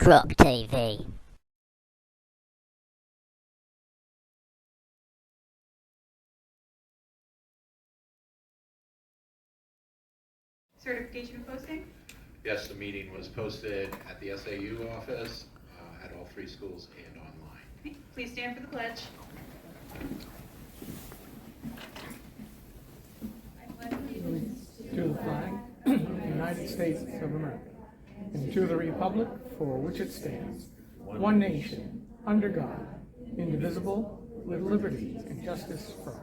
Crop TV. Certification of posting? Yes, the meeting was posted at the SAU office, at all 3 schools and online. Okay, please stand for the pledge. To the flag of the United States of America, and to the republic for which it stands, one nation, under God, indivisible, with liberty and justice for all.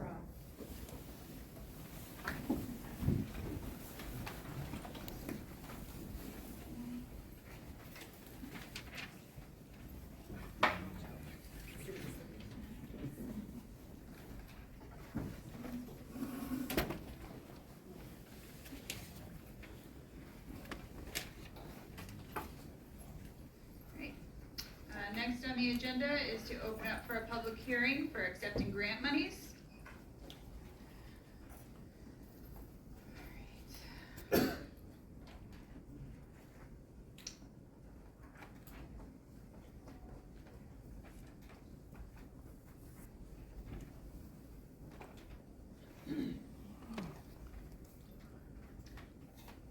Great. Next on the agenda is to open up for a public hearing for accepting grant monies.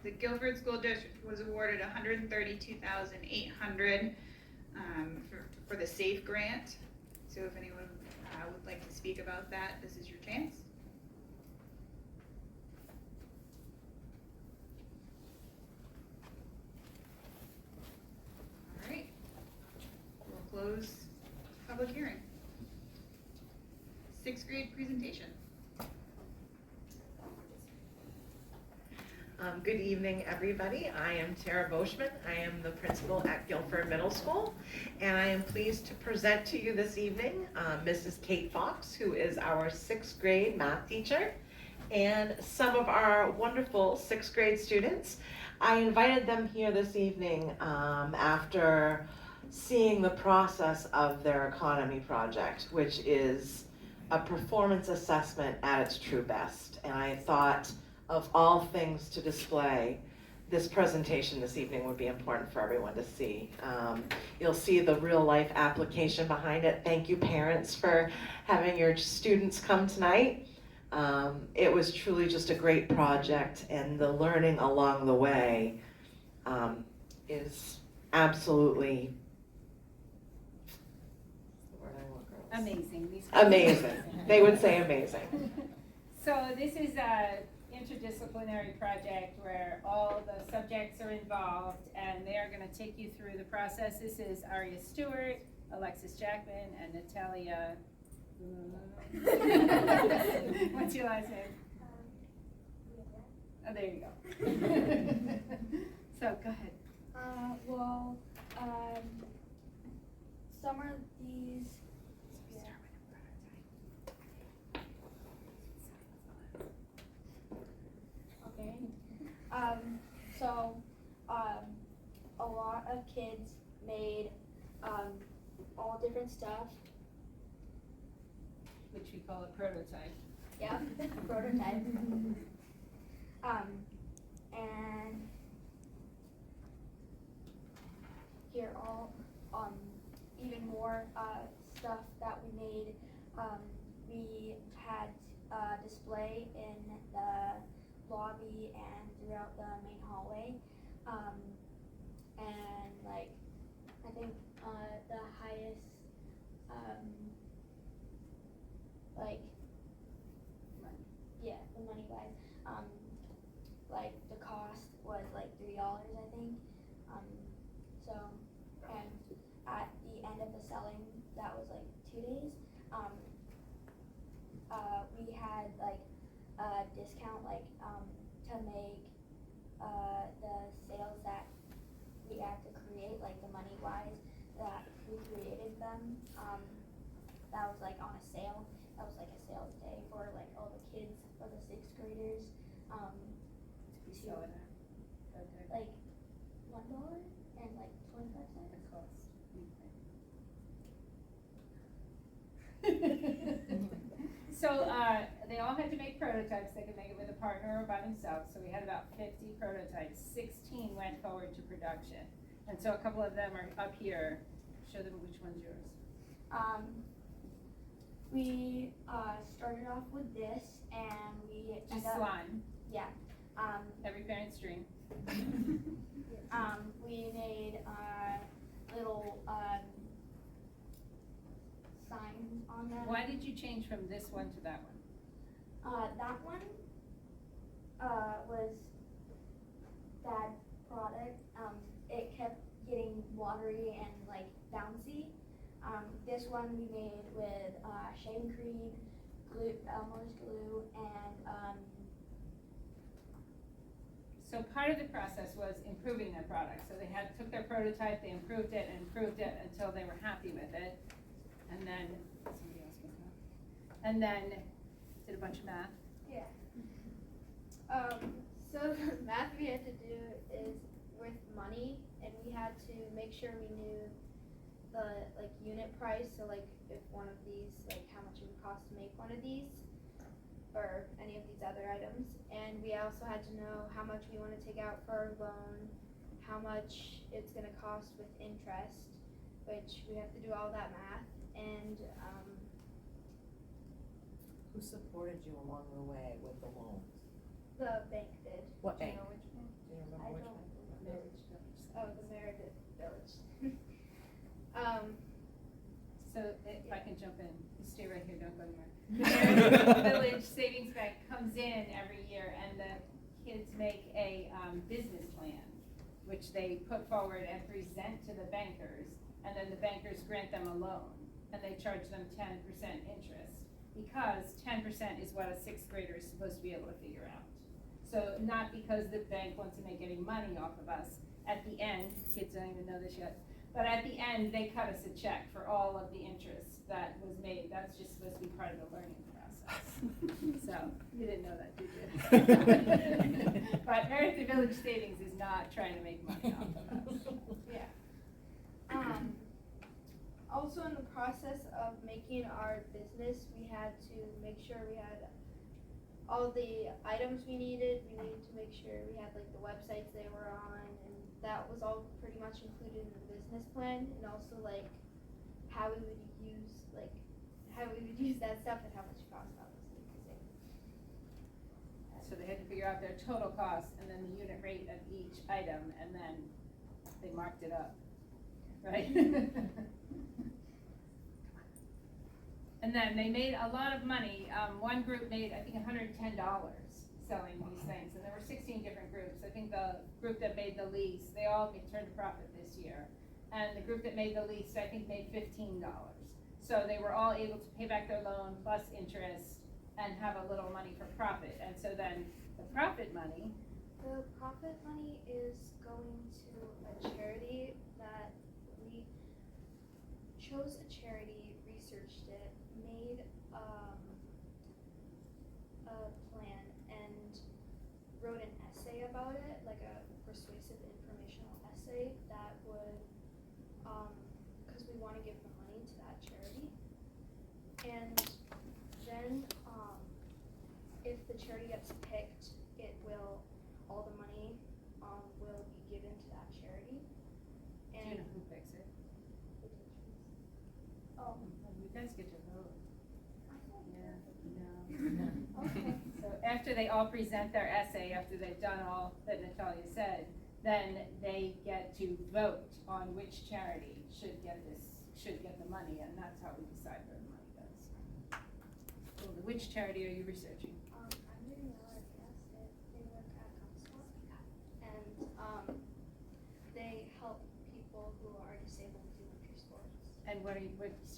The Gilford School District was awarded $132,800 for the SAFE grant. So if anyone would like to speak about that, this is your chance. All right, we'll close public hearing. 6th grade presentation. Good evening, everybody. I am Tara Boschman. I am the principal at Gilford Middle School, and I am pleased to present to you this evening Mrs. Kate Fox, who is our 6th grade math teacher, and some of our wonderful 6th grade students. I invited them here this evening after seeing the process of their economy project, which is a performance assessment at its true best. And I thought, of all things to display, this presentation this evening would be important for everyone to see. You'll see the real life application behind it. Thank you, parents, for having your students come tonight. It was truly just a great project, and the learning along the way is absolutely amazing. Amazing. They would say amazing. So this is a interdisciplinary project where all the subjects are involved, and they are going to take you through the process. This is Aria Stewart, Alexis Jackman, and Natalia. What's your last name? Oh, there you go. So go ahead. Some of these. Okay. A lot of kids made all different stuff. Which we call a prototype. Yeah, prototype. And here all even more stuff that we made. We had display in the lobby and throughout the main hallway, and like I think the highest the money wise, like the cost was like $3, I think. So, and at the end of the selling, that was like 2 days. We had like a discount, like to make the sales that we had to create, like the money wise that we created them. That was like on a sale. That was like a sales day for like all the kids, for the 6th graders. So Like $1 and like 25 cents. the cost. So they all had to make prototypes. They could make it with a partner or by themselves. So we had about 50 prototypes. 16 went forward to production. And so a couple of them are up here. Show them which one's yours. We started off with this, and we Just ended up, slime, every parent's dream. we made little signs on them. Why did you change from this one to that one? That one was bad product. It kept getting watery and like bouncy. This one we made with shaving cream, glue, Elmer's glue, and So part of the process was improving their product. So they took their prototype, they improved it and improved it until they were happy with it. And then, somebody else can talk. And then did a bunch of math. Yeah. So the math we had to do is with money, and we had to make sure we knew the like unit price. So like if one of these, like how much it would cost to make one of these, or any of these other items. And we also had to know how much we want to take out for our loan, how much it's going to cost with interest, which we have to do all that math. And Who supported you along the way with the loans? the bank did. What Do you bank? know which one? Do you remember I which don't one? Village. Oh, the Meredith Village. So if I can jump in, you stay right here, don't go anywhere. The Meredith Village Savings Bank comes in every year and the kids make a business plan, which they put forward and present to the bankers, and then the bankers grant them a loan, and they charge them 10% interest, because 10% is what a sixth grader is supposed to be able to figure out. So not because the bank wants to make any money off of us. At the end, kids don't even know this yet, but at the end, they cut us a check for all of the interest that was made. That's just supposed to be part of the learning process. So, you didn't know that, did you? But Meredith Village Savings is not trying to make money off of us. Yeah. Also in the process of making our business, we had to make sure we had all the items we needed. We needed to make sure we had like the websites they were on, and that was all pretty much included in the business plan, and also like how we would use that stuff and how much it cost obviously. So they had to figure out their total cost and then the unit rate of each item, and then they marked it up, right? And then they made a lot of money. One group made, I think, $110 selling these things, and there were 16 different groups. I think the group that made the least, they all turned a profit this year. And the group that made the least, I think, made $15. So they were all able to pay back their loan plus interest and have a little money for profit. And so then the profit money, The profit money is going to a charity that we chose. A charity, researched it, made a plan, and wrote an essay about it, like a persuasive informational essay that would, because we want to give the money to that charity. And then if the charity gets picked, it will, all the money will be given to that charity. do And you know who picks it? oh, You guys get to vote. I thought Yeah, Okay. So after they all present their essay, after they've done all that Natalia said, then they get to vote on which charity should get the money, and that's how we decide where the money goes. So which charity are you researching? I'm doing LRS. They work at Comstock, and they help people who are disabled do winter sports. And what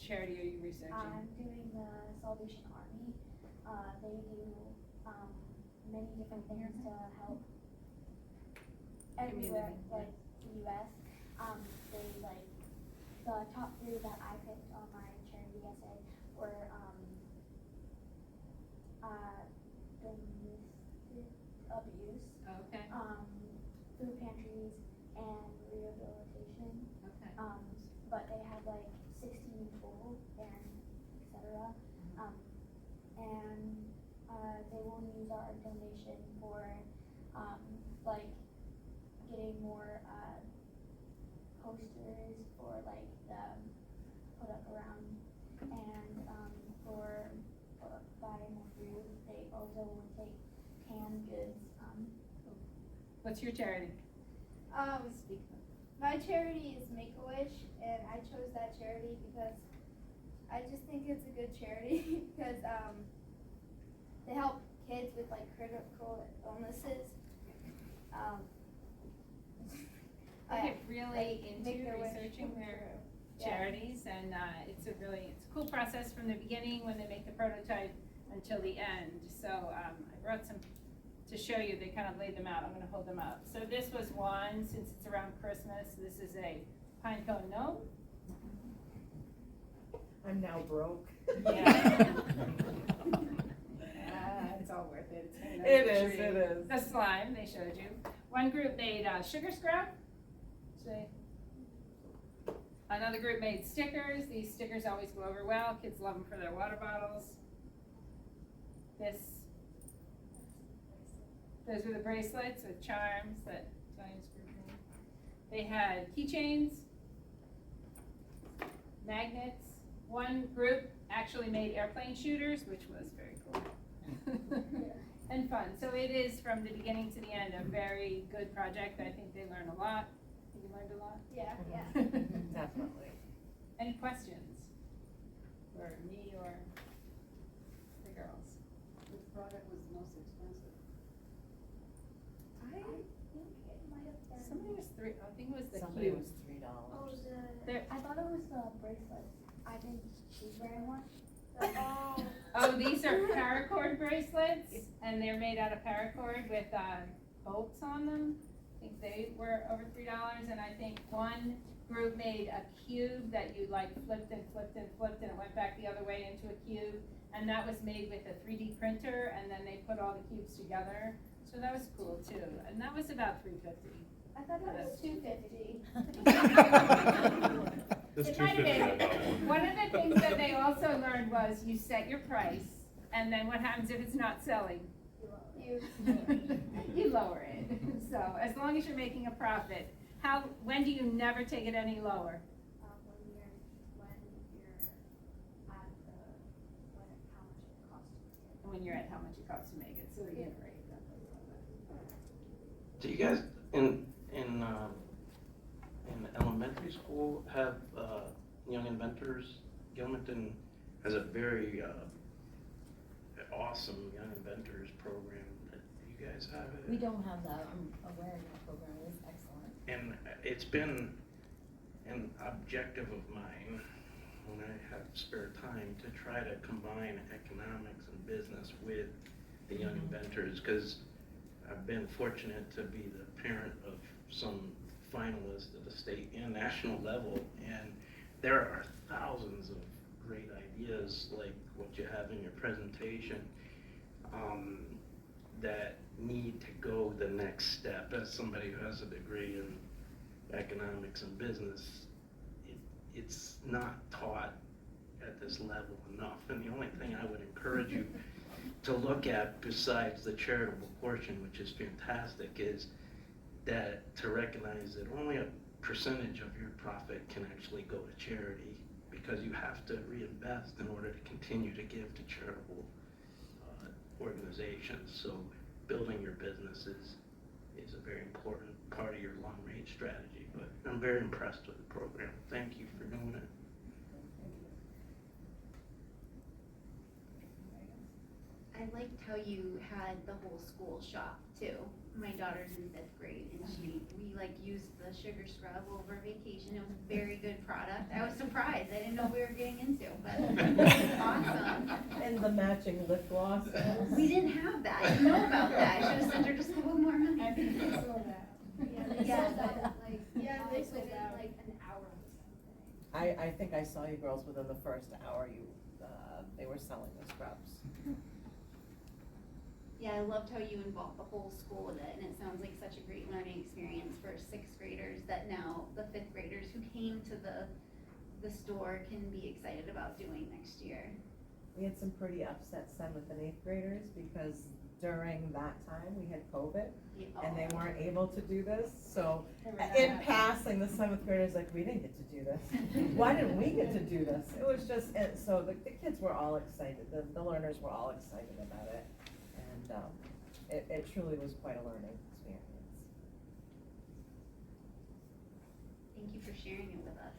charity are you researching? I'm doing the Salvation Army. They do many different things to help everywhere, Community, like the U.S. They like the top 3 that I picked on my charity essay were domestic abuse, Okay, food pantries, and rehabilitation. okay. But they had like 16 total, and etc. And they will use our donation for like getting more posters for like the put up around, and for buying more food. They also would take canned goods. What's your charity? Speak. My charity is Make-A-Wish, and I chose that charity because I just think it's a good charity because they help kids with like critical illnesses. I get really like, into make their wish researching come their true. charities, and it's a cool process from the beginning when they make the prototype until the end. So I brought some to show you. They kind of laid them out. I'm going to hold them up. So this was one, since it's around Christmas. This is a pine cone gnome. I'm now broke. Yeah. It's all worth it. It is. The slime they showed you. One group made sugar scrub. See? Another group made stickers. These stickers always go over well. Kids love them for their water bottles. Those were the bracelets with charms that Diane's group made. They had keychains, magnets. One group actually made airplane shooters, which was very cool. And fun. So it is, from the beginning to the end, a very good project. I think they learned a lot. Think you learned a lot? Yeah. Definitely. Any questions for me or the girls? Which product was the most expensive? I think it might have been. Somebody was I think it was the Somebody cubes. was $3. Oh, There- I thought it was the bracelets. I think she's wearing one. Oh, these are paracord bracelets, and they're made out of paracord with bolts on them. I think they were over $3, and I think one group made a cube that you like flipped and flipped and flipped, and it went back the other way into a cube, and that was made with a 3D printer, and then they put all the cubes together. So that was cool too, and that was about $3.50. I thought that was $2.50. This It might have 250 been. about one. One of the things that they also learned was you set your price, and then what happens if it's not selling? You lower it. So as long as you're making a profit, when do you never take it any lower? When you're at how much it costs. When you're at how much it costs to make it, so you rate. Do you guys in elementary school have young inventors? Gilmanton has a very awesome young inventors program. Do you guys have it? We don't have that. I'm aware of that program. It is excellent. And it's been an objective of mine when I have spare time to try to combine economics and business with the young inventors, because I've been fortunate to be the parent of some finalists at the state and national level, and there are thousands of great ideas like what you have in your presentation that need to go the next step. As somebody who has a degree in economics and business, it's not taught at this level enough, and the only thing I would encourage you to look at, besides the charitable portion, which is fantastic, is that to recognize that only a percentage of your profit can actually go to charity, because you have to reinvest in order to continue to give to charitable organizations. So building your business is a very important part of your long-range strategy, but I'm very impressed with the program. Thank you for doing it. I liked how you had the whole school shop too. My daughter's in 5th grade, and we like used the sugar scrub over vacation. It was a very good product. I was surprised. I didn't know we were getting into, but it was awesome. And the matching lip gloss. We didn't have that. I didn't know about that. I should have sent her just a couple more money. I think they sold that. They sold out like an hour or something. I think I saw you girls within the first hour. They were selling the scrubs. Yeah, I loved how you involved the whole school with it, and it sounds like such a great learning experience for 6th graders that now the 5th graders who came to the store can be excited about doing next year. We had some pretty upset 7th and 8th graders because during that time, we had COVID and they weren't able to do this. So in passing, the 7th graders like, we didn't get to do this. Why didn't we get to do this? It was just, and so the kids were all excited, the learners were all excited about it. And it truly was quite a learning experience. Thank you for sharing it with us.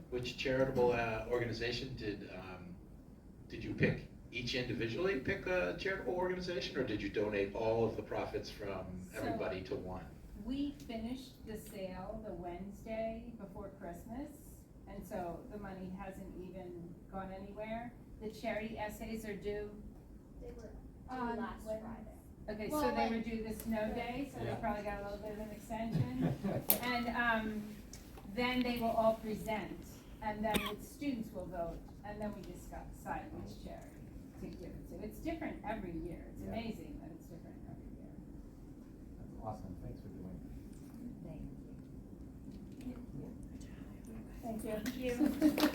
Which charitable organization did you pick? Each individually pick a charitable organization, or did you donate all of the profits from everybody to one? We finished the sale the Wednesday before Christmas, and so the money hasn't even gone anywhere. The charity essays are due. They were On last Wednesday. Friday. Okay, Well, so they like- were due the snow day, so they Yeah. probably got a little bit of an extension. And, then they will all present, and then the students will vote, and then we decide which charity to give it to. It's different every year. It's Yeah. amazing that it's different every year. That's awesome, thanks for doing that. Thank you.